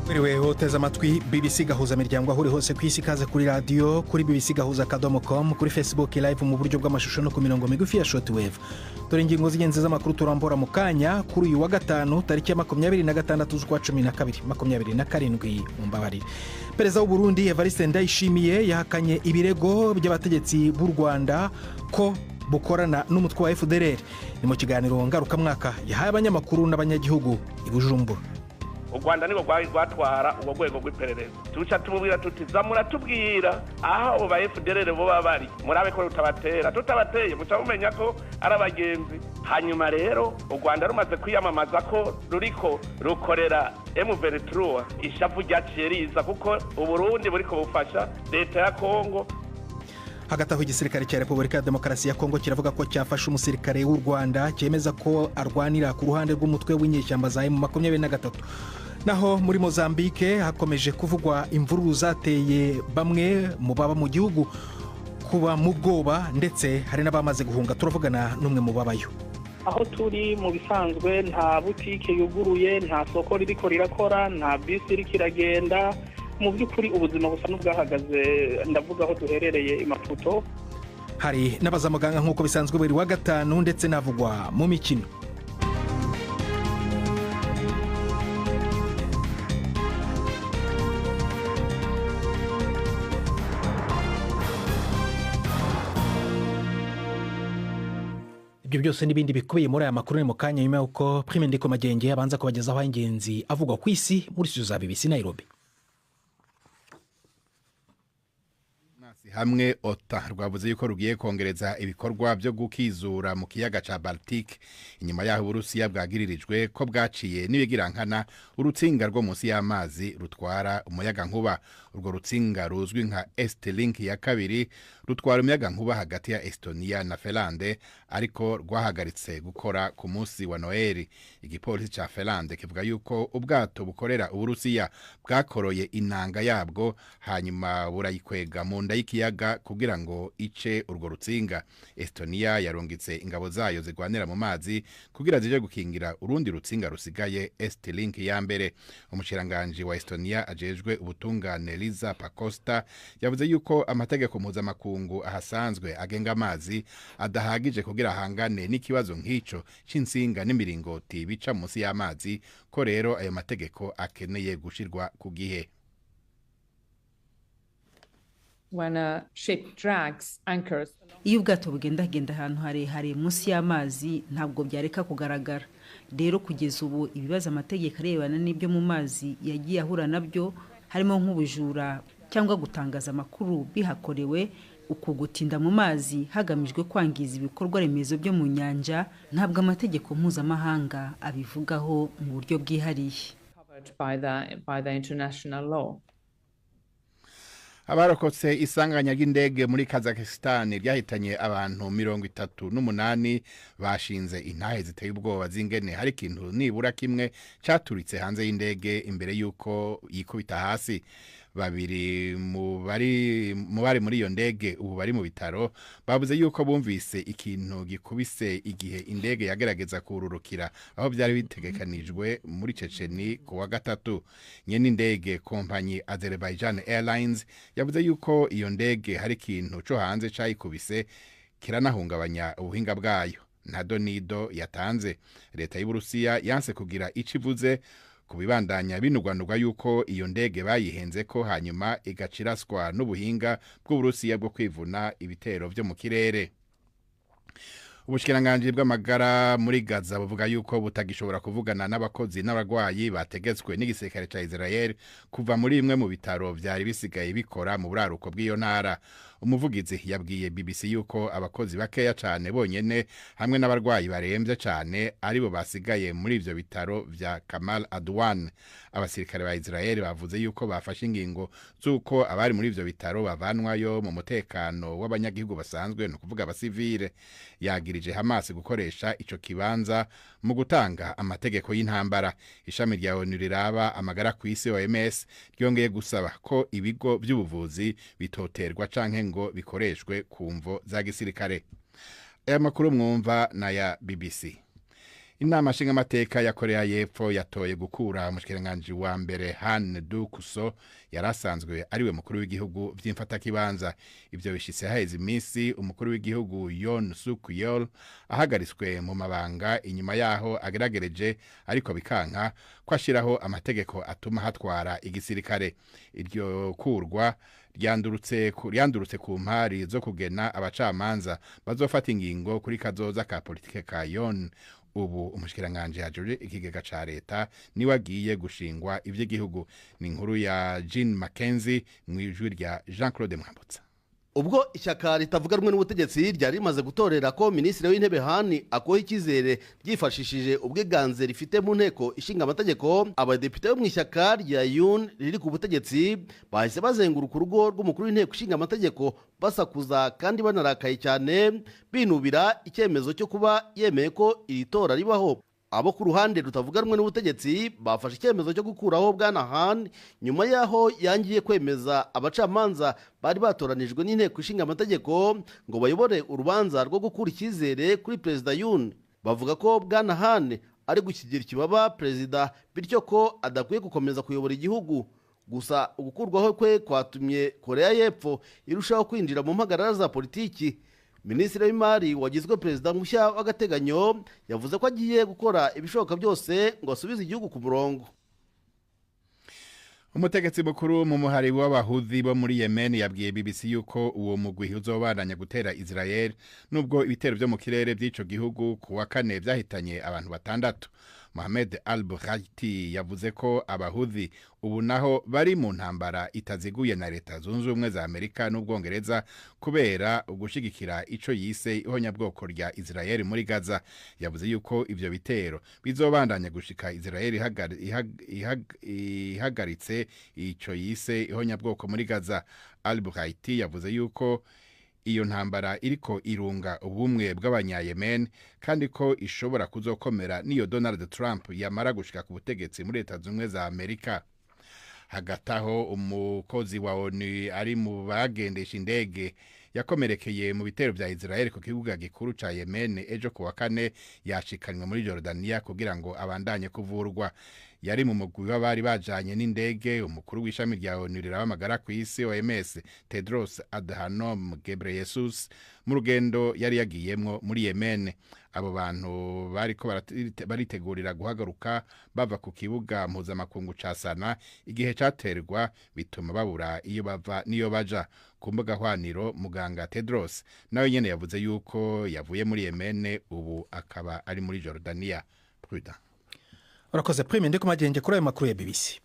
Mwiriwe hoteza amatwi BBC gahuza miryango aho uri hose ku isi kaze kuri radio kuri bbcgahuza.com kuri Facebook live mu buryo bw'amashusho no ku mirongo migufi ya shortwave. Dore ingingo z'ingenzi z'amakuru turambora mu kanya kuri uyu wa gatanu tariki ya 26 z'ukwa 12 27 mu Mbabarira. Perezida w'u Burundi Evariste Ndayishimiye yahakanye ibirego by'abategetsi b'u Rwanda ko bukorana n'umutwe wa FDLR. Ni mu kiganiro ngaruka mwaka yahaye abanyamakuru n'abanyagihugu i Bujumbura. U Rwanda nibo rwatwara ubwo rwego rw'iperereza tuca tumubwira tuti zamura tubwira aho ba FDLR bo babari murabe ko rutabatera tutabateye muca mumenya ko ari abagenzi. Hanyuma rero u Rwanda rumaze kwiyamamaza ko ruriko rukorera M23 ishavu ryaciye riza kuko u Burundi buriko bufasha leta ya Kongo. Hagati aho igisirikare cya Repubulika ya Demokarasi ya Kongo kiravuga ko cyafashe umusirikare w'u Rwanda cyemeza ko arwanira ku ruhande rw'umutwe w'inyeshyamba za M23. Naho muri Mozambique hakomeje kuvugwa imvururu zateye bamwe mu baba mu gihugu kuba mu bwoba ndetse hari n'abamaze guhunga. Turavugana n'umwe mu babayo. Aho turi mu bisanzwe nta butike yuguruye, nta soko ririko rirakora, nta bisi iriko iragenda. Mu by'ukuri ubuzima busa n'ubwahagaze, ndavuga aho duherereye i Maputo. Hari n'abazamuganga nk'uko bisanzwe buri wa gatanu ndetse navugwa mu mikino. Ibyo byose n'ibindi bikubiye muri aya makuru ni mu kanya nyuma y'uko Prime Ndikumagenge abanza kubagezaho ingenzi avugwa ku isi muri studio za BBC Nairobi. Hamwe OTA rwavuze yuko rugiye kongereza ibikorwa byo gukizura mu kiyaga ca Baltic inyuma yaho Uburusiya bwagiririjwe ko bwaciye n'ibigirankana urutsinga rwo munsi y'amazi rutwara umuyaga nkuba. Urwo rutsinga ruzwi nka Estlink ya kabiri rutwara umuyaga nkuba hagati ya Estonia na Finlande ariko rwahagaritse gukora ku munsi wa Noel. Igipolisi ca Finlande kivuga yuko ubwato bukorera Uburusiya bwakoroye inanga yabwo hanyuma burayikwega mu nda y'ikiyaga kugira ngo ice urwo rutsinga. Estonia yarungitse ingabo zayo zigwanira mu mazi kugira zije gukingira urundi rutsinga rusigaye Estlink ya mbere. Umushiranganje wa Estonia ajejwe ubutungane Liza Pakosta yavuze yuko amategeko mpuzamakungu ahasanzwe agenga amazi adahagije kugira hangane n'ikibazo nk'ico c'insinga n'imiringoti bica munsi y'amazi, ko rero ayo mategeko akeneye gushirwa ku gihe. When a ship drags anchors, iyo ubwato bugendagenda ahantu harehare munsi y'amazi ntabwo byareka kugaragara. Rero kugeza ubu ibibazo amategeko arebana n'ibyo mu mazi yagiye ahura nabyo harimo nk'ubujura cyangwa gutangaza amakuru bihakorewe, ukugutinda mu mazi hagamijwe kwangiza ibikorwa remezo byo mu nyanja, ntabwo amategeko mpuzamahanga abivugaho mu buryo bwihariye. by the international law. Abarokotse isanganya ry'indege muri Kazakhstan ryahitanye abantu 38 bashinze intahe ziteye ubwoba zingene hari ikintu nibura kimwe cyaturitse hanze y'indege imbere yuko yikubita hasi. Babiri mu bari muri iyo ndege ubu bari mu bitaro bavuze yuko bumvise ikintu gikubise igihe indege yagerageza kururukira aho byari bitegekanijwe muri Checheni ku wa gatatu. Nyene indege kompanyi Azerbaijan Airlines yavuze yuko iyo ndege hari ikintu cyo hanze cyayikubise kiranahungabanya ubuhinga bwayo. Nta donido yatanze. Leta y'Uburusiya yanse kugira icivuze kubibandanya binugwanugwa yuko iyo ndege bayihenze ko hanyuma igaciraswa n'ubuhinga bw'Uburusiya bwo kwivuna ibitero byo mu kirere. Ubushikiranganje bw'amagara muri Gaza buvuga yuko butagishobora kuvugana n'abakozi n'abarwayi bategetswe n'igisirikare ca Israel kuva muri imwe mu bitaro byari bisigaye bikora mu buraruko bw'iyo ntara. Umuvugizi yabwiye BBC yuko abakozi bakeya cyane bonyene hamwe n'abarwayi barembye cyane aribo basigaye muri ivyo bitaro vya Kamal Adwan. Abasirikare ba Israel bavuze yuko bafashe ingingo zuko abari muri ivyo bitaro bavanwayo mu mutekano w'abanyagihugu basanzwe no kuvuga abasivile. Yagirije Hamas gukoresha ico kibanza mu gutanga amategeko y'intambara. Ishami rya ONU riraba amagara ku isi OMS ryongeye gusaba ko ibigo by'ubuvuzi bitoterwa canke ngo bikoreshwe ku mvo za gisirikare. Aya makuru mwumva na ya BBC. inama nshingamateka ya Korea y'Epfo yatoye gukura umushikiranganji wa mbere Han Dukuso yarasanzwe ariwe mukuru w'igihugu vy'imfatakibanza. Ivyo bishitse haheze iminsi umukuru w'igihugu Yoon Suk Yeol ahagariswe mu mabanga inyuma yaho ageragereje ariko bikanka kwashiraho amategeko atuma hatwara igisirikare. Iryo kurwa ryandurutse ku mpari zo kugena abacamanza bazofata ingingo kuri kazoza ka politike ka Yoon. Ubu umushikiranganje hajuje ikigega ca leta niwe agiye gushingwa ivy'igihugu. Ni inkuru ya Jean Mackenzie mwijwi rya Jean-Claude Mwambutsa. Ubwo ishyaka ritavuga rumwe n'ubutegetsi ryari rimaze gutorera ko minisitiri w'intebe Hani akoha icyizere ryifashishije ubwiganze rifite mu nteko ishinga amategeko, abadepite bo mu ishyaka rya Yoon riri ku butegetsi bahise bazenguruka urugo rw'umukuru w'inteko ishinga amategeko basakuza kandi banarakaye cyane binubira icyemezo cyo kuba yemeye ko iri tora ribaho. Abo ku ruhande rutavuga rumwe n'ubutegetsi bafashe icyemezo cyo gukuraho Bwana Han nyuma yaho yangiye kwemeza abacamanza bari batoranijwe n'inteko ishinga amategeko ngo bayobore urubanza rwo gukura icyizere kuri Perezida Yoon. Bavuga ko Bwana Han ari gushyigikira ikibaba Perezida bityo ko adakwiye gukomeza kuyobora igihugu. Gusa ugukurwaho kwe kwatumye Korea y'Epfo irushaho kwinjira mu mpagarara za politiki. Minisitiri w'imari wagizwe perezida mushya w'agateganyo yavuze ko agiye gukora ibishoboka byose ngo asubize igihugu ku murongo. Umutegetsi mukuru mu muhari w'abahuzi bo muri Yemen yabwiye BBC yuko uwo mugwi uzobandanya gutera Israel nubwo ibitero byo mu kirere by'ico gihugu kuwa kane byahitanye abantu batandatu. Mohamed Al-Buhaiti yavuze ko abahuzi ubu naho bari mu ntambara itaziguye na leta zunze ubumwe za Amerika n'Ubwongereza kubera ugushigikira ico yise ihonyabwoko rya Israel muri Gaza. Yavuze yuko ivyo bitero bizobandanya gushika Israel ihagaritse ico yise ihonyabwoko muri Gaza. Al-Buhaiti yavuze yuko iyo ntambara iriko irunga ubumwe bw'abanyayemen kandi ko ishobora kuzokomera niyo Donald Trump yamara gushika ku butegetsi muri leta zunze za Amerika. Hagataho umukozi wa ONU ari mu bagendesha indege yakomerekeye mu bitero vya Israel ku kibuga gikuru ca Yemen ejo kuwa kane yashikanywe muri Jordania kugira ngo abandanye kuvurwa. Yari mu mugwi w'abari bajanye n'indege umukuru w'ishami rya ONU rirabamagara ku isi OMS Tedros Adhanom Ghebreyesus mu rugendo yari yagiyemwo muri Yemen. Abo bantu bariko baritegurira guhagaruka bava ku kibuga mpuzamakungu ca Sana igihe caterwa bituma babura iyo bava niyo baja. Ku mbuga hwaniro muganga Tedros nawe nyene yavuze yuko yavuye muri Yemen ubu akaba ari muri Jordania. Prudent. Urakoze Prime ndiko magenge kuri ayo makuru ya BBC.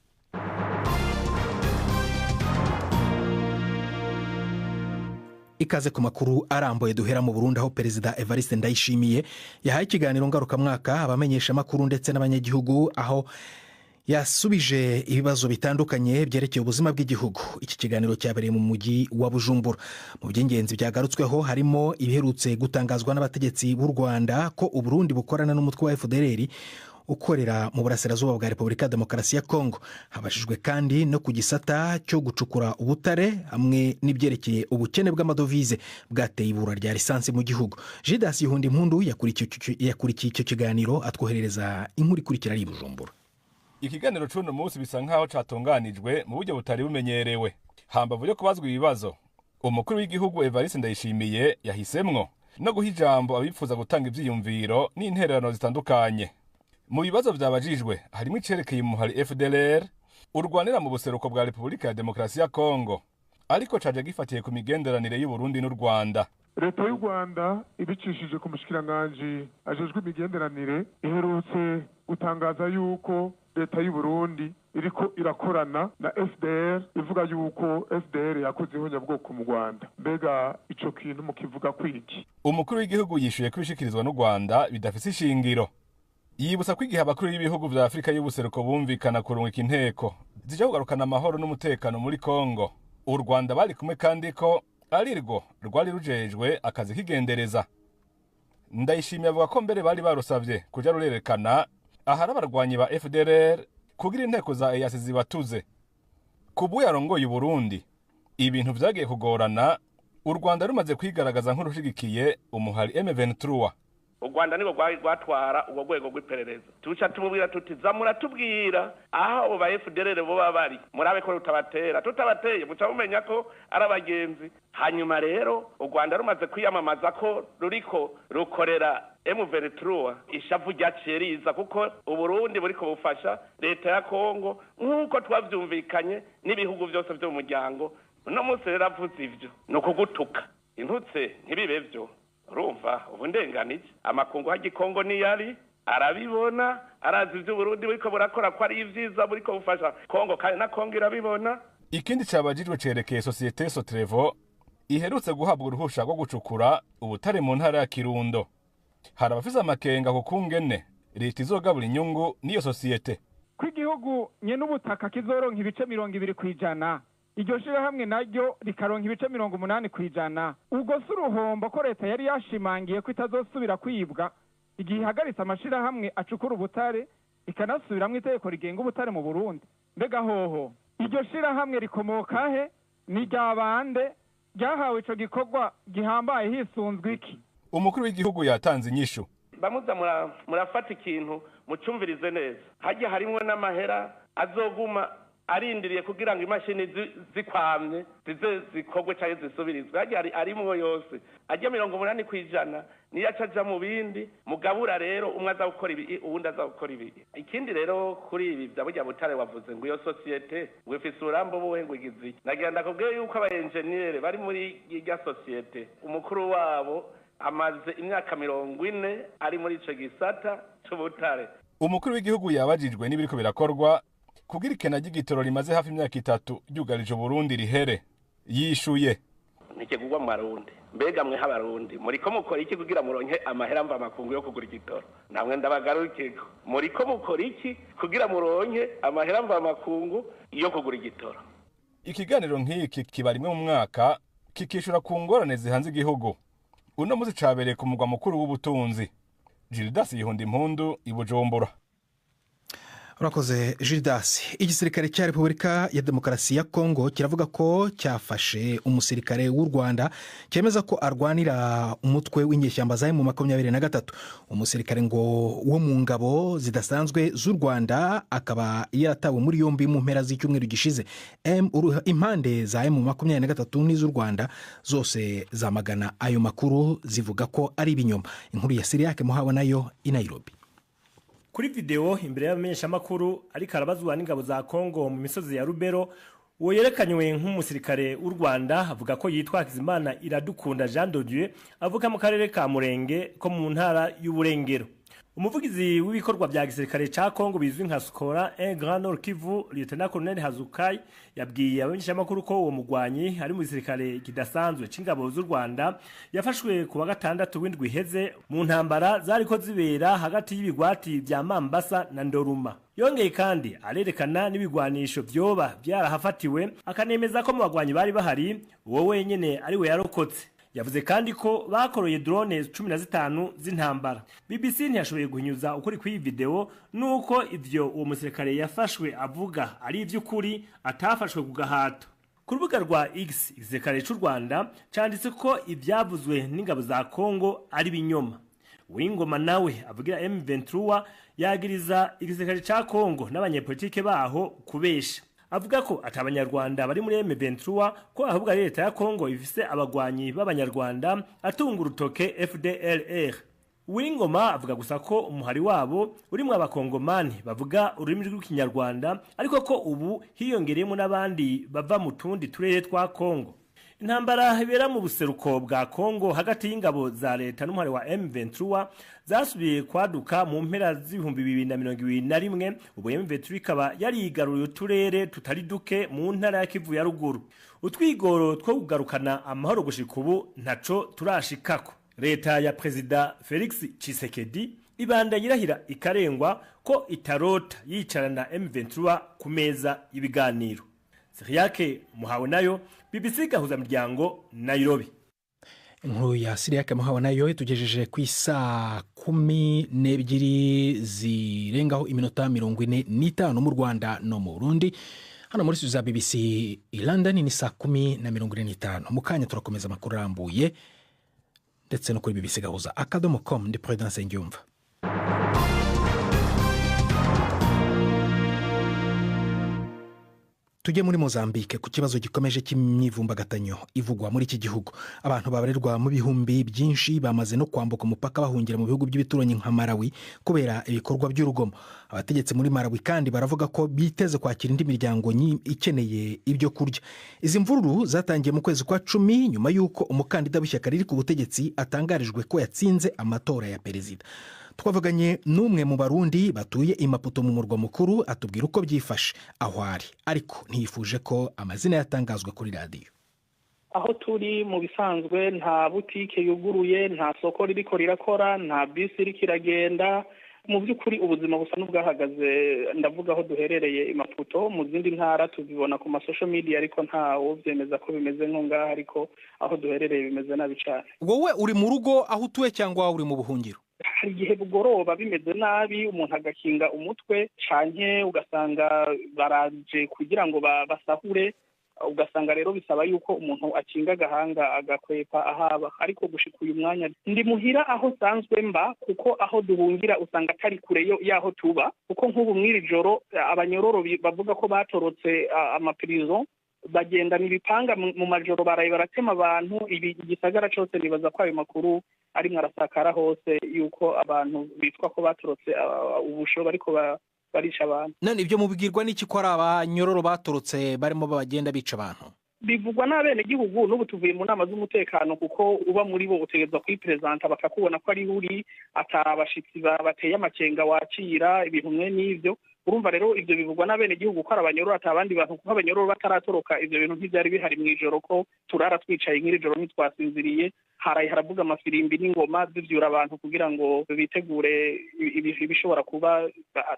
Ikaze ku makuru arambuye duhera mu Burundi aho Perezida Evariste Ndayishimiye yahaye ikiganiro ngarukamwaka abamenyesha makuru ndetse n'abanyagihugu aho yasubije ibibazo bitandukanye byerekeye ubuzima bw'igihugu. Iki kiganiro cyabereye mu mujyi wa Bujumbura. Mu by'ingenzi byagarutsweho harimo ibiherutse gutangazwa n'abategetsi b'u Rwanda ko u Burundi bukorana n'umutwe wa FDLR ukorera mu burasirazuba bwa Repubulika ya Demokarasi ya Kongo. Habashijwe kandi no ku gisata cyo gucukura ubutare hamwe n'ibyerekeye ubukene bw'amadovize bwateye ibura rya lisansi mu gihugu. Jidas Yuhundi Mpundu yakurikiye icyo kiganiro atwoherereza inkuru ikurikira ari Bujumbura. Ikiganiro c'uno munsi bisa nkaho catunganijwe mu buryo butari bumenyerewe. Hambavu yo kubazwa ibibazo, umukuru w'igihugu Evariste Ndayishimiye yahisemwo no guha ijambo abifuza gutanga ivyiyumviro n'intererano zitandukanye. Mu bibazo vyabajijwe harimo icerekeye umuhari FDLR urwanira mu buseruko bwa Repubulika ya Demokarasi ya Kongo, ariko caje gifatiye ku migenderanire y'u Burundi n'u Rwanda. Leta y'u Rwanda ibicishije ku mushikiranganje ajejwe imigenderanire iherutse gutangaza yuko leta y'u Burundi iriko irakorana na FDR ivuga yuko FDR yakoze ihonyabwoko mu Rwanda. Mbega ico kintu mukivuga kwiki? Umukuru w'igihugu yishuye kubishikirizwa n'u Rwanda bidafise ishingiro. Yibutsa ko igihe abakuru b'ibihugu vya Afrika y'ubuseruko bumvikana kurungika inteko zija kugarukana amahoro n'umutekano muri Kongo, u Rwanda bari kumwe kandi ko arirwo rwari rujejwe akazi kigendereza. Ndayishimiye avuga ko mbere bari barusavye kuja rurerekana ahari abarwanyi ba FDLR kugira inteko za EAC zibatuze. Kubu yarongoye u Burundi ibintu vyagiye kugorana, u Rwanda rumaze kwigaragaza nk'urushigikiye umuhari M23. u Rwanda niko rwatwara ubwo rwego rw'iperereza tuca tumubwira tuti muratubwira aho abo ba FDLR bo bari murabe ko rutabatera tutabateye muca mumenya ko ari abagenzi. Hanyuma rero u Rwanda rumaze kwiyamamaza ko ruriko rukorera M23 ishavu ryaciye riza kuko Uburundi buriko bufasha leta ya Kongo nk'uko twavyumvikanye n'ibihugu byose byo mu muryango. Uno munsi rero avuze ivyo no kugutuka intutse ntibibe vyo urumva ubu ndenganije amakungu hagikongo niyari arabibona arazi ivyo Burundi buriko burakora ko ari ivyiza buriko bufasha Kongo kandi na Kongo irabibona. Ikindi cabajijwe cerekeye Societe Sotrevo iherutse guhabwa uruhusha rwo gucukura ubutare mu ntara ya Kirundo. Hari abafise amakenga ku kungene leta izogabura inyungu n'iyo sosiyete. Kw'igihugu nyene ubutaka kizoronka ibice 20%. Iryo shirahamwe naryo rikaronka ibice 80%. Ubwo si uruhombo ko leta yari yashimangiye ko itazosubira kwibwa igihe ihagaritse amashirahamwe acukura ubutare ikanasubiramwo itegeko rigenga ubutare mu Burundi. Mbega hoho iryo shirahamwe rikomoka he? Ni ryabande ryahawe ico gikorwa gihambaye hisunzwe iki? Umukuru w'igihugu yatanze inyishu. Bamuza murafata ikintu mucumvirize neza. Hajya harimwe n'amahera azoguma arindiriye kugira ngo imashini zikwamye zikogwe cyangwa zisubirizwe. Hajya arimwo yose ajya 80% niyo acaja mu bindi mugabura rero umwe aza gukora ibi uwundi aza gukora ibi. Ikindi rero kuri ibi bya butare wavuze ngo iyo societe ngo ifise urambo buhe ngo igizi nagenda kubwiye yuko aba engineer bari muri irya societe umukuru wabo amaze imyaka 40 ari muri ico gisata c'ubutare. Umukuru w'igihugu yabajijwe n'ibiriko birakorwa kugira ikena ry'igitoro rimaze hafi imyaka 3 ryugarije Burundi rihere. Yishuye nikigugwa mu Barundi mbega mwe h'abarundi muriko mukora iki kugira muronke amahera mva makungu yo kugura igitoro? Namwe ndabagarukiko muriko mukora iki kugira muronke amahera mva makungu yo kugura igitoro? Ikiganiro nk'iki kiba rimwe mu mwaka kikishura ku ngorane zihanze igihugu. Uno muzi cabereye ku mugwa mukuru w'ubutunzi. Gildas Yihunda Impundu i Bujumbura. Urakoze Gildas. Igisirikare cya Repubulika ya Demokarasi ya Kongo kiravuga ko cyafashe umusirikare w'u Rwanda cyemeza ko arwanira umutwe w'inyeshyamba za M23. Umusirikare ngo wo mu ngabo zidasanzwe z'u Rwanda akaba yaratawe muri yombi mu mpera z'icyumweru gishize. Impande za M23 n'iz'u Rwanda zose zamagana ayo makuru zivuga ko ari ibinyoma. Inkuru ya Siriake Muhawe nayo i Nairobi. Kuri video imbere y'abamenyeshamakuru ariko arabazwa n'ingabo za Kongo mu misozi ya Rubero uwo yerekanywe nk'umusirikare w'u Rwanda avuga ko yitwa Kizimana Iradukunda Jean de Dieu avuka mu karere ka Murenge ko mu ntara y'Uburengero. Umuvugizi w'ibikorwa bya gisirikare ca Kongo bizwi nka Skora Grand Nord Kivu Lieutenant Colonel Hazukai yabwiye abamenyeshamakuru ko uwo mugwanyi ari mu gisirikare kidasanzwe c'ingabo z'u Rwanda yafashwe ku wa gatandatu w'indwi iheze mu ntambara zariko zibera hagati y'ibigwati bya Mambasa na Ndoruma. Yongeye kandi arerekana n'ibigwanisho vyoba byarahafatiwe akanemeza ko mu bagwanyi bari bahari uwo wenyene ari we yarokotse. Yavuze kandi ko bakoroye drone 15 z'intambara. BBC ntiyashoboye guhinyuza ukuri kw'iyi video nuko ivyo uwo musirikare yafashwe avuga ari ivy'ukuri atafashwe ku gahato. Ku rubuga rwa X igisirikare cy'u Rwanda canditse ko ivyavuzwe n'ingabo za Kongo ari binyoma. Wingoma nawe avugira M23 yagiriza igisirikare ca Kongo n'abanyepolitike baho kubesha. Avuga ko atabanyarwanda bari muri M23 ko ahubwo leta ya Kongo ifise abagwanyi b'abanyarwanda atunga urutoke FDLR. Wingoma avuga gusa ko umuhari wabo urimo abakongomani bavuga ururimi rw'ikinyarwanda ariko ko ubu hiyongereyemo n'abandi bava mu tundi turere twa Kongo. Intambara ibera mu buseruko bwa Kongo hagati y'ingabo za leta n'umuhari wa M23 zasubiye kwaduka mu mpera z'ibihumbi 2021 ubu M23 ikaba yari yigaruye uturere tutari duke mu ntara ya Kivu ya ruguru. Utwigoro two kugarukana amahoro gushika ubu ntaco turashikako. Leta ya President Felix Tshisekedi ibandanya irahira ikarengwa ko itarota yicarana M23 ku meza y'ibiganiro. Siriake Muhawe nayo BBC gahuza miryango Nairobi. Inkuru ya Siriake Muhawe nayo itugejeje ku isaa 12 zirengaho iminota 45 mu Rwanda no mu Burundi. Hano muri studio za BBC i London ni saa 10:45. Mu kanya turakomeza amakuru arambuye ndetse no kuri bbc-gahuza.com. ndi Prudence Ngyumva. Tujye muri Mozambique ku kibazo gikomeje cy'imyivumbagatanyo ivugwa muri iki gihugu. Abantu babarirwa mu bihumbi byinshi bamaze no kwambuka umupaka bahungira mu bihugu by'ibituranyi nka Malawi kubera ibikorwa by'urugomo. Abategetsi muri Malawi kandi baravuga ko biteze kwakira indi miryango ikeneye ibyo kurya. Izi mvururu zatangiye mu kwezi kwa 10 nyuma y'uko umukandida w'ishyaka riri ku butegetsi atangarijwe ko yatsinze amatora ya perezida. Twavuganye n'umwe mu Barundi batuye i Maputo mu murwa mukuru atubwira uko byifashe aho ari, ariko ntiyifuje ko amazina yatangazwa kuri radiyo. Aho turi mu bisanzwe nta butike yuguruye, nta soko ririko rirakora, nta bisi iriko iragenda. Mu by'ukuri ubuzima busa n'ubwahagaze. Ndavuga aho duherereye i Maputo, mu zindi ntara tubibona ku social media ariko ntawo byemeza ko bimeze nko ngaha, ariko aho duherereye bimeze nabi cyane. Wowe uri mu rugo aho utuye cyangwa uri mu buhungiro? Hari igihe bugoroba bimeze nabi, umuntu agakinga umutwe canke ugasanga baraje kugira ngo basahure, ugasanga rero bisaba yuko umuntu akinga agahanga agakwepa ahaba. Ariko gushika uyu mwanya ndi muhira aho sanzwe mba, kuko aho duhungira usanga atari kure yaho tuba, kuko nk'ubu mw'iri joro abanyororo bavuga ko batorotse amaprison bagendana ibipanga mu majoro baraye baratema abantu. Igisagara cyose nibaza ko ayo makuru ari mwarasakara hose yuko abantu bitwa ko batorotse ubusho bariko barisha abantu. None ibyo mubwirwa n'iki ko ari abanyororo batorotse barimo bagenda bica abantu? Bivugwa n'abene gihugu. N'ubu tuvuye mu nama z'umutekano, kuko uba muri bo utegerezwa kwipresenta bakakubona ko ari uri atabashitsi bateye amakenga wakira ibintu mwe n'ivyo. Urumva rero ibyo bivugwa n'abene gihugu ko arabanyororo atabandi bantu, kuko abanyororo bataratoroka ivyo bintu ntivyari bihari mw'ijoro ko turara twicaye nk'iri joro ntitwasinziriye. Haraye haravuga amafirimbi n'ingoma zivyura abantu kugira ngo bitegure ibishobora kuba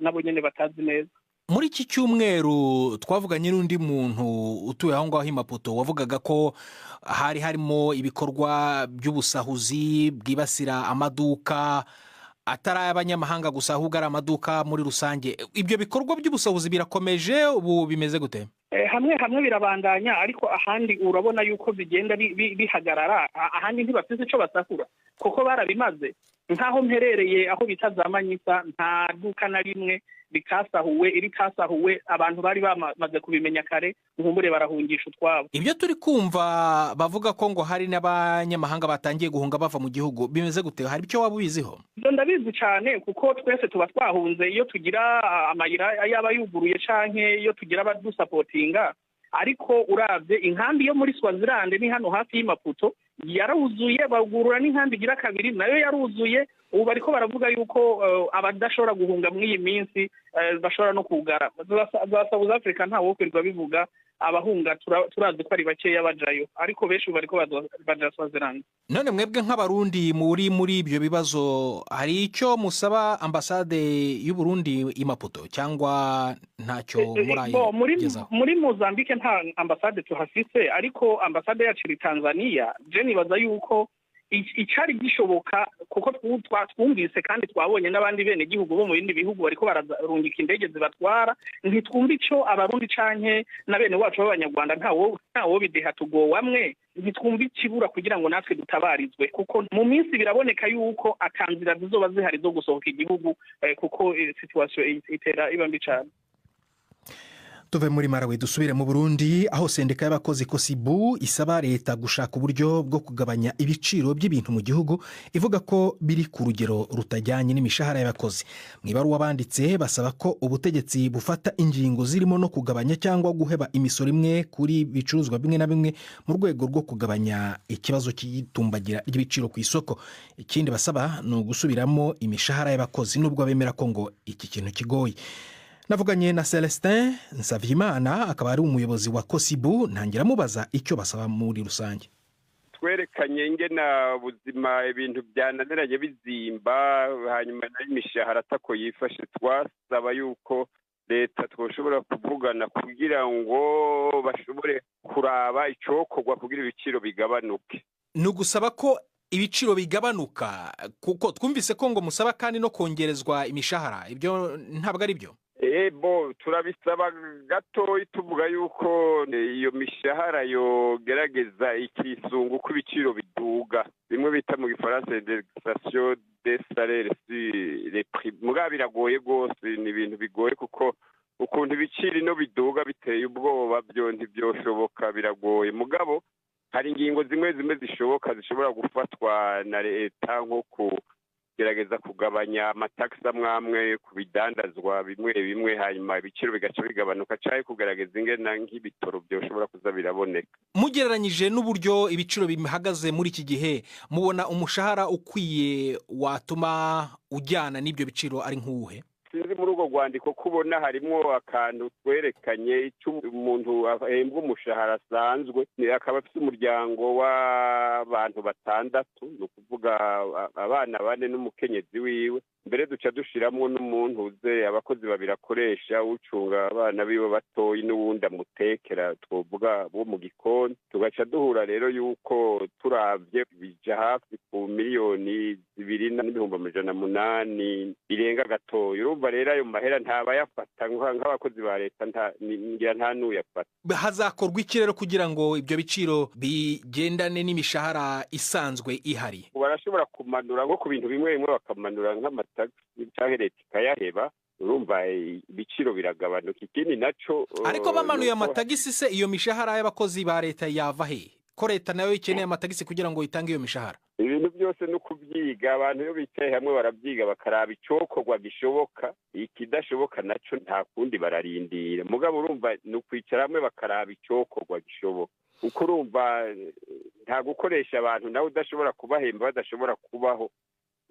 nabo nyene batazi neza. Muri iki cyumweru twavuganye n'undi muntu utuye aho ngaho i Maputo wavugaga ko harimo ibikorwa by'ubusahuzi bwibasira amaduka atari abanyamahanga gusa, ahubwo ari amaduka muri rusange. Ibyo bikorwa by'ubusahuzi birakomeje, ubu bimeze gute? Hamwe birabandanya, ariko ahandi urabona yuko bigenda bihagarara. Ahandi ntibafite icyo basakura kuko barabimaze. Nkaho mperereye aho bita za Manyisa, nta duka na rimwe irikasahuwe abantu bari bamaze kubimenya kare, nkumbure barahungisha utwabo. Ibyo turi kumva bavuga ko ngo hari n'abanyamahanga batangiye guhunga bava mu gihugu, bimeze gute? Hari icyo waba ubiziho? Ndabizi cyane, kuko twese tuba twahunze iyo tugira amayira yaba yuguruye canke iyo tugira abadusapotinga. Ariko uravye inkambi yo muri Swaziland ni hano hafi y'Imaputo yaruzuye, bagurura n'inkambi igira kabiri nayo yaruzuye. Ubu bariko baravuga yuko abadashobora guhunga mw'iyi minsi bashobora no kugara. Za South Africa ntawo kwirirwa bivuga, abahunga turazi ko ari bakeya bajayo, ariko benshi bariko baja Swaziland. None mwebwe nk'abarundi muri ibyo bibazo, hari icyo musaba ambasade y'u Burundi i Maputo cyangwa ntacyo murayigezaho? Muri Mozambique nta ambasade tuhafise, ariko ambasade yacu iri Tanzania. Je nibaza yuko icari gishoboka, kuko twumvise kandi twabonye n'abandi bene gihugu bo mu bindi bihugu bariko bararungika indege zibatwara. Ntitwumva ico abarundi canke na bene wacu b'abanyarwanda ntawo bideha tugowamwe. Ntitwumva ikibura kugira ngo natwe dutabarizwe, kuko mu minsi biraboneka yuko atanzira zizoba zihari zo gusohoka igihugu, kuko situation itera iba mbi cane. Tuve muri Malawi dusubire mu Burundi, aho sendika y'abakozi Kosibu isaba leta gushaka uburyo bwo kugabanya ibiciro by'ibintu mu gihugu, ivuga ko biri ku rugero rutajyanye n'imishahara y'abakozi. Mu ibaruwa banditse basaba ko ubutegetsi bufata ingingo zirimo no kugabanya cyangwa guheba imisoro imwe kuri bicuruzwa bimwe na bimwe mu rwego rwo kugabanya ikibazo cy'itumbagira ry'ibiciro ku isoko. Ikindi basaba ni ugusubiramo imishahara y'abakozi, nubwo bemera ko ngo iki kintu kigoye. Navuganye na Celestin Nsavyimana, akaba ari umuyobozi wa Kosibu, ntangira mubaza icyo basaba muri rusange. Twerekanye ingena buzima ibintu byananiranye bizimba, hanyuma n'imishahara atako yifashe. Twasaba yuko leta twoshobora kuvugana kugira ngo bashobore kuraba icokorwa kugira ibiciro bigabanuke. Nugusaba ko ibiciro bigabanuka, kuko twumvise ko ngo musaba kandi no kongerezwa imishahara. Ibyo ntabwo ari byo? Bo turabisaba gatoyi tuvuga yuko iyo mishahara yogerageza ikisunga uko ibiciro biduga bimwe bita mu gifaransa indexation des salaires sur les prix mugabo biragoye rwose ni ibintu bigoye kuko ukuntu ibiciro ino biduga biteye ubwoba byo ntibyoshoboka biragoye mugabo hari ingingo zimwe zishoboka zishobora gufatwa na leta nko kugerageza kugabanya amatagisi amwe ku bidandazwa bimwe hanyuma ibiciro bigaca bigabanuka cyangwa kugaragaza ingena nk'ibitoro byoshobora kuza biraboneka. Mugereranyije n'uburyo ibiciro bihagaze muri iki gihe mubona umushahara ukwiye watuma ujyana n'ibyo biciro ari nk'uwuhe? Sinzi muri urwo rwandiko kubona harimo akantu twerekanye icyo umuntu ahembwa umushahara asanzwe akaba afite umuryango w'abantu 6 ni ukuvuga abana 4 n'umukenyezi wiwe mbere duca dushiramo n'umuntu uze abakozi babirakoresha ucunga abana biwe batoyi n'uwundi amutekera twovuga bo mu gikoni tugaca duhura rero yuko turavye bija hafi ku miliyoni 2,800 birenga gatoyi urumva rero ayo mahera ntabayafata nk'abakozi ba leta nta n'uyafata. Hazakorwa iki rero kugira ngo ibyo biciro bigendane n'imishahara isanzwe ihari? Barashobora kumanura nko ku bintu bimwe bakamanura nk'amatagisi cyangwa leta ikayaheba urumva ibiciro biragabanuka ikindi naco ariko bamanuye amatagisi se iyo mishahara y'abakozi ba leta yava he ko leta nayo ikeneye amatagisi kugira ngo itange iyo mishahara? Ibintu byose no kubyiga abantu yo bicaye hamwe barabyiga bakaraba icokorwa gishoboka ikidashoboka naco nta kundi bararindira mugabo urumva no kwicara hamwe bakaraba icokorwa gishoboka uko urumva nta gukoresha abantu nawe udashobora kubahemba badashobora kubaho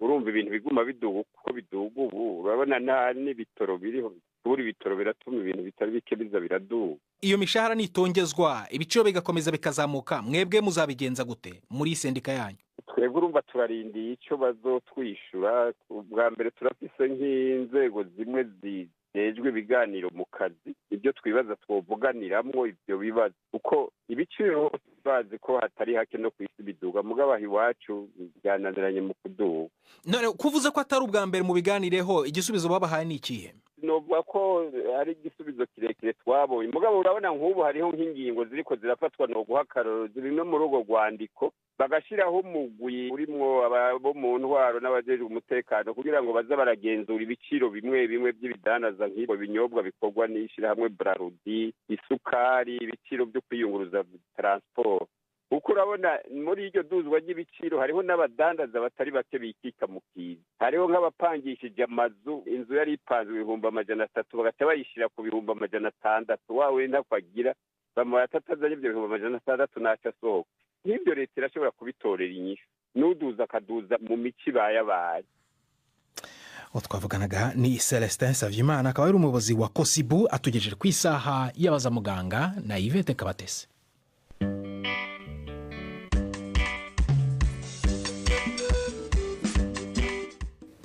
urumva ibintu biguma biduga uko biduga ubu urabona nta n'ibitoro biriho buri bitoro biratuma ibintu bitari bike biza biraduga. Iyo mishahara nitongezwa ibiciro bigakomeza bikazamuka mwebwe muzabigenza gute muri sendika yanyu? Twebwe urumva turarindiye icyo bazotwishura bwa mbere turafise nk'inzego zimwe zijejwe ibiganiro mu kazi ibyo twibaza twovuganiramwo ibyo bibazo kuko ibiciro bazi ko hatari hake no kwisi biduga mugabo iwacu byananiranye mu kuduga. None kuvuze ko atari ubwa mbere mu biganireho igisubizo babahaye ni ikihe? Novuga ko ari igisubizo kirekire twabonye mugabo urabona nk'ubu hariho nk'ingingo ziriko zirafatwa no guhakararo ziri no mu rugo rwandiko bagashiraho umugwi urimwo abo mu ntwaro n'abajejwe umutekano kugira ngo baza baragenzura ibiciro bimwe by'ibidanaza nk'ibyo binyobwa bikorwa n'ishirahamwe Brarudi isukari ibiciro byo kwiyunguruza transport kuko urabona muri iryo duzwa ry'ibiciro hariho n'abadandaza batari bake bikika mu kiza hariho nk'abapangishije amazu inzu yari ipanzwe 300 bagaca bayishira ku 600 wawe ntakwagira bamuratazanye ibyo 600 naca sohoka n'ibyo leta irashobora kubitorera inyishu n'uduza akaduza mu mici bayabaye. Twavuganaga ni Celestin Savyimana akaba ari umuyobozi wa Kosibu atugejeje ku isaha y'abaza muganga na Yvette Kabatese.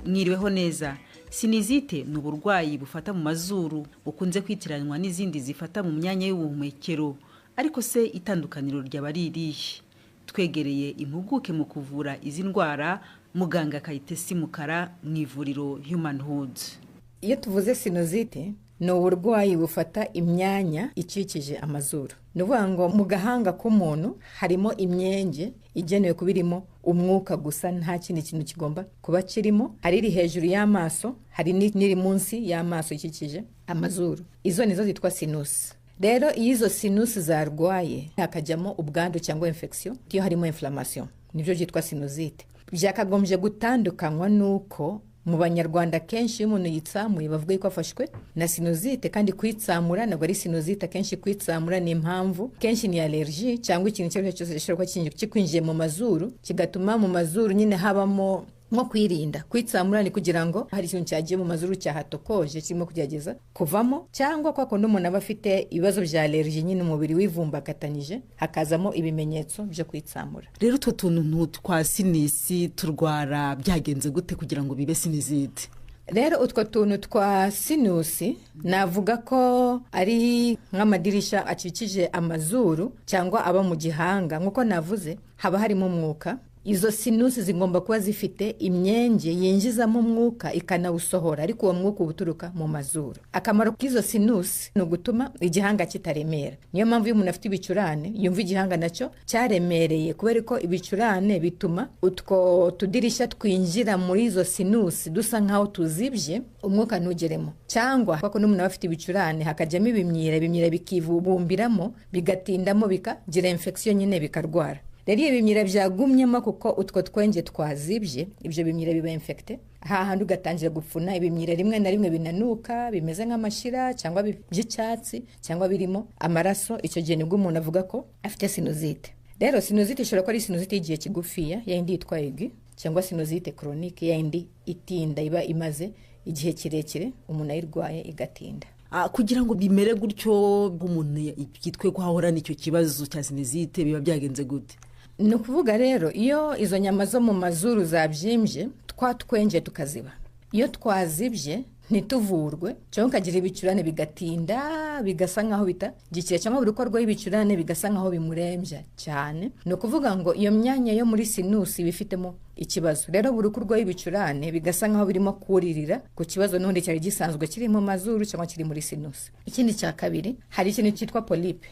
Mwiriweho neza. Sinizite ni uburwayi bufata mu mazuru bukunze kwitiranywa n'izindi zifata mu myanya y'ubuhumekero ariko se itandukaniro ryaba ari irihe? Twegereye impuguke mu kuvura izi ndwara muganga Kayitesi Mukara mu ivuriro Human Hood. Iyo tuvuze sinozite ni uburwayi bufata imyanya ikikije amazuru. Ni ukuvuga ngo mu gahanga k'umuntu harimo imyenge igenewe kubirimo umwuka gusa nta kindi kintu kigomba kuba kirimo. Hari iri hejuru y'amaso, hari n'iri munsi y'amaso ikikije amazuru. Izo nizo zitwa sinus. Rero iyo izo sinus zarwaye hakajyamo ubwandu cyangwa infection, iyo harimo inflammation, nibyo byitwa sinusite. Byakagombye gutandukanywa nuko mu banyarwanda kenshi iyo umuntu yitsamuye bavuga ko afashwe na sinusite kandi kwitsamura nabwo ari sinusite kenshi kwitsamura ni impamvu kenshi ni allergie cyangwa ikintu cyose gishobora kwinjiye mu mazuru kigatuma mu mazuru nyine habamo nko kwirinda. Kwitsamura ni kugira ngo hari ikintu cyagiye mu mazuru cyahatokoje kirimo kugerageza kuvamo cyangwa kwa ko n'umuntu aba afite ibibazo bya allergie nyine umubiri wivumbagatanyije hakazamo ibimenyetso byo kwitsamura. Rero utwo tuntu twa sinisi turwara byagenze gute kugira ngo bibe sinizite? Rero utwo tuntu twa sinusi navuga ko ari nk'amadirisha akikije amazuru cyangwa aba mu gihanga nkuko navuze haba harimo umwuka izo sinusi zigomba kuba zifite imyenge yinjizamo umwuka ikanawusohora, ariko uwo mwuka ubuturuka mu mazuru. Akamaro k'izo sinusi ni ugutuma igihanga kitaremera. Niyo mpamvu iyo umuntu afite ibicurane yumva igihanga nacyo cyaremereye, kubera ko ibicurane bituma utwo tudirishya twinjira muri izo sinusi dusa nkaho tuzibye, umwuka ntugeremo. Cyangwa kuko n'umuntu aba afite ibicurane hakajyamo ibimyira bikivubumbiramo, bigatindamo, bikagira infection nyine bikarwara. Rero iyo bimyira byagumyemo kuko utwo twenge twazibye, ibyo bimyira biba infecte, hahandi ugatangira gupfuna. Ibimyira rimwe na rimwe binanuka bimeze nk'amashira cyangwa by'icyatsi cyangwa birimo amaraso. Icyo gihe nibwo umuntu avuga ko afite sinusite. Rero sinusite ishobora kuba ari sinusite y'igihe kigufiya yindi yitwa aigu, cyangwa sinusite chronique yindi itinda iba imaze igihe kirekire umuntu ayirwaye igatinda. Kugira ngo bimere gutyo umuntu yitwe ko ahorana icyo kibazo cya sinusite biba byagenze gute? Ni ukuvuga rero iyo izo nyama zo mu mazuru zabyimbye, twatwenje tukaziba. Iyo twazibye ntituvurwe cyangwa ukagira ibicurane bigatinda bigasa nkaho bitagikira, cyangwa buri uko arwaye ibicurane bigasa nkaho bimurembya cyane, ni ukuvuga ngo iyo myanya yo muri sinusi bifitemo ikibazo. Rero buri uko urwaye ibicurane bigasa nkaho birimo kuririra ku kibazo n'undi cyari gisanzwe kiri mu mazuru cyangwa kiri muri sinusi. Ikindi cya kabiri, hari ikintu cyitwa polype.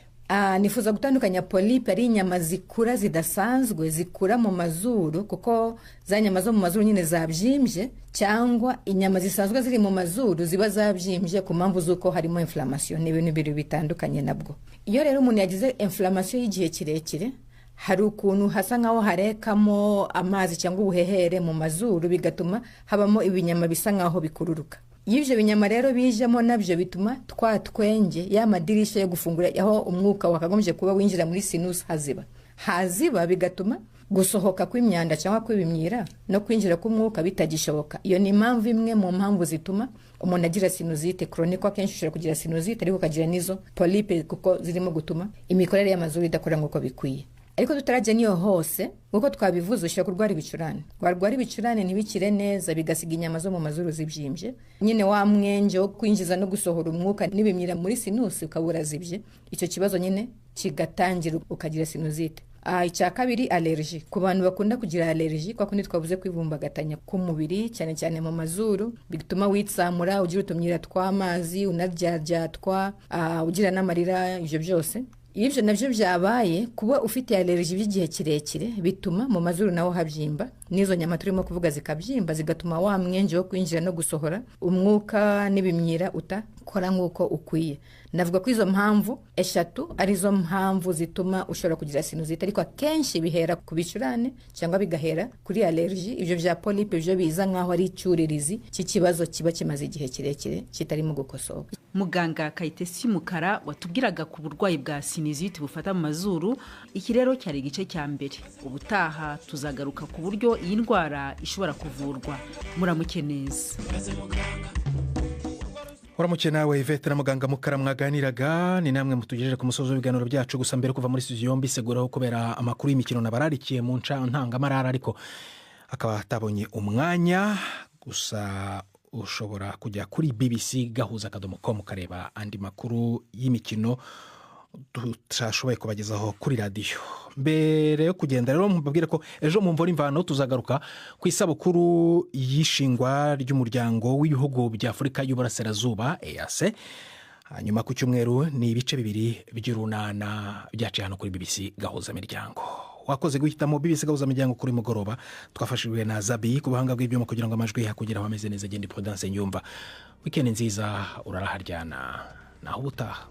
Nifuza gutandukanya polype ari inyama zikura zidasanzwe zikura mu mazuru, kuko za nyama zo mu mazuru nyine zabyimbye, cyangwa inyama zisanzwe ziri mu mazuru ziba zabyimbye ku mpamvu z'uko harimo inflammation. Ni ibintu bibiri bitandukanye nabwo. Iyo rero umuntu yagize inflammation y'igihe kirekire, hari ukuntu hasa nkaho harekamo amazi cyangwa ubuhehere mu mazuru, bigatuma habamo ibinyama bisa nkaho bikururuka. Iyo ibyo binyama rero bijemo nabyo bituma twatwenge ya madirishya yo gufungura aho umwuka wakagombye kuba winjira muri sinus haziba, bigatuma gusohoka kw'imyanda cyangwa kw'ibimyira no kwinjira k'umwuka bitagishoboka. Iyo ni impamvu imwe mu mpamvu zituma umuntu agira sinusite chronique. Akenshi ushobora kugira sinusite ariko ukagira nizo polype, kuko zirimo gutuma imikorere y'amazuru idakora nk'uko bikwiye. Ariko tutarajya niyo hose, nk'uko twabivuze, ushobora kurwara ibicurane. Warwara ibicurane ntibikire neza, bigasiga inyama zo mu mazuru zibyimbye, nyine wa mwenge wo kwinjiza no gusohora umwuka n'ibimyira muri sinusi ukabura zibye, icyo kibazo nyine kigatangira ukagira sinusite. Icya kabiri, allergie. Ku bantu bakunda kugira allergie, kwa kundi twavuze kwivumbagatanya k'umubiri cyane cyane mu mazuru, bituma witsamura, ugira utumyira tw'amazi, unaryaryaatwa, ugira n'amarira. Ibyo byose ibyo nabyo byabaye kuba ufite allergie by'igihe kirekire, bituma mu mazuru naho habyimba, n'izo nyama turimo kuvuga zikabyimba, zigatuma wa mwenge wo kwinjira no gusohora umwuka n'ibimyira utakora nk'uko ukwiye. Navuga ko izo mpamvu eshatu arizo mpamvu zituma ushobora kugira sinusite, ariko akenshi bihera ku bicurane cyangwa bigahera kuri allergie. Ibyo bya polype byo biza nkaho ari icyuririzi cy'ikibazo kiba kimaze igihe kirekire kitarimo gukosoka. Muganga Kayitesi Mukara watubwiraga ku burwayi bwa sinusite bufata mu mazuru. Iki rero cyari igice cya mbere. Ubutaha tuzagaruka ku buryo iyi ndwara ishobora kuvurwa. Muramuke neza. Uramuke nawe Yvette na muganga Mukara mwaganiraga. Ni namwe mutugejeje ku musozo w'ibiganiro byacu. Gusa mbere kuva muri studio yombi seguraho kubera amakuru y'imikino nabararikiye mu ntangamarara, ariko akaba atabonye umwanya. Gusa ushobora kujya kuri bbc.gahuza.com ukareba andi makuru y'imikino tutashoboye kubagezaho kuri radiyo. Mbere yo kugenda rero mbabwira ko ejo mu mvura imvano tuzagaruka ku isabukuru y'ishingwa ry'umuryango w'ibihugu bya Afurika y'Uburasirazuba EAC. Hanyuma ku cyumweru ni ibice bibiri by'urunana byaciye hano kuri BBC Gahuza Miryango. Wakoze guhitamo BBC Gahuza Miryango kuri mugoroba. Twafashijwe na Zabi ku buhanga bw'ibyuma kugira ngo amajwi yakugeraho ameze neza. Genda Prudence Nyumva. Weekend nziza, uraraharyana naho ubutaha.